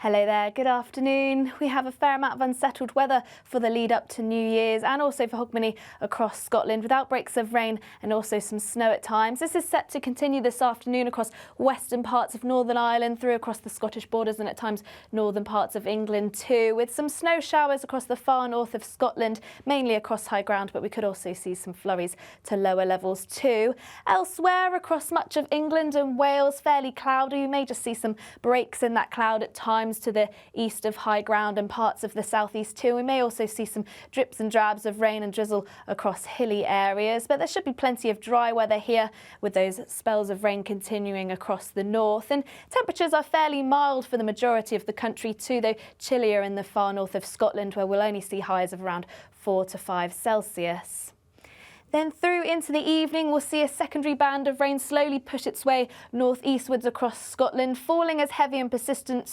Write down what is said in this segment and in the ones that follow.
Hello there, good afternoon. We have a fair amount of unsettled weather for the lead up to New Year's and also for Hogmanay across Scotland with outbreaks of rain and also some snow at times. This is set to continue this afternoon across western parts of Northern Ireland, through across the Scottish borders and at times northern parts of England too, with some snow showers across the far north of Scotland, mainly across high ground, but we could also see some flurries to lower levels too. Elsewhere across much of England and Wales, fairly cloudy. You may just see some breaks in that cloud at times to the east of high ground and parts of the southeast too. We may also see some drips and drabs of rain and drizzle across hilly areas, but there should be plenty of dry weather here with those spells of rain continuing across the north. And temperatures are fairly mild for the majority of the country too, though chillier in the far north of Scotland, where we'll only see highs of around 4 to 5 Celsius. Then through into the evening, we'll see a secondary band of rain slowly push its way northeastwards across Scotland, falling as heavy and persistent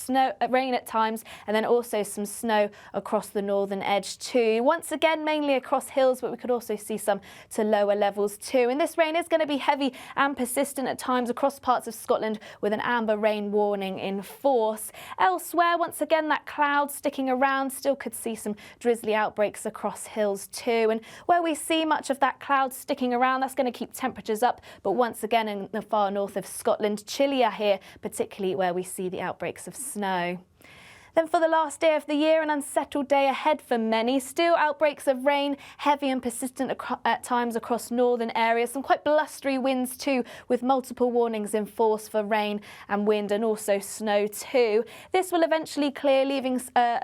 rain at times, and then also some snow across the northern edge too. Once again, mainly across hills, but we could also see some to lower levels too. And this rain is going to be heavy and persistent at times across parts of Scotland, with an amber rain warning in force. Elsewhere, once again, that cloud sticking around, still could see some drizzly outbreaks across hills too. And where we see much of that clouds sticking around, that's going to keep temperatures up, but once again in the far north of Scotland, chillier here, particularly where we see the outbreaks of snow. Then for the last day of the year, an unsettled day ahead for many. Still outbreaks of rain, heavy and persistent at times across northern areas. Some quite blustery winds too, with multiple warnings in force for rain and wind and also snow too. This will eventually clear, leaving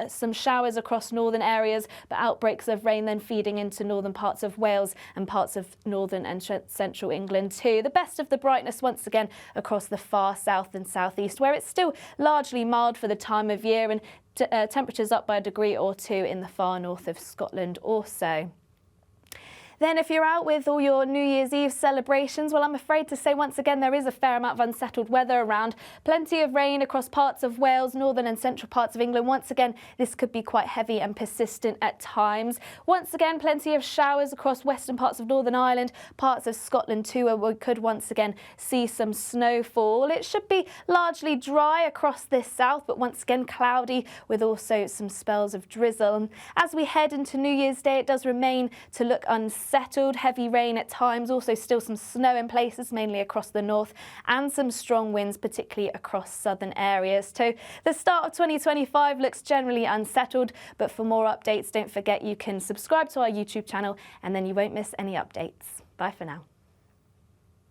some showers across northern areas, but outbreaks of rain then feeding into northern parts of Wales and parts of northern and central England too. The best of the brightness once again across the far south and southeast, where it's still largely mild for the time of year, and temperatures up by a degree or two in the far north of Scotland also. Then if you're out with all your New Year's Eve celebrations, well, I'm afraid to say once again there is a fair amount of unsettled weather around. Plenty of rain across parts of Wales, northern and central parts of England. Once again, this could be quite heavy and persistent at times. Once again, plenty of showers across western parts of Northern Ireland, parts of Scotland too, where we could once again see some snowfall. It should be largely dry across this south, but once again cloudy with also some spells of drizzle. And as we head into New Year's Day, it does remain to look unsettled, heavy rain at times, also still some snow in places, mainly across the north, and some strong winds, particularly across southern areas. So the start of 2025 looks generally unsettled, but for more updates, don't forget you can subscribe to our YouTube channel and then you won't miss any updates. Bye for now.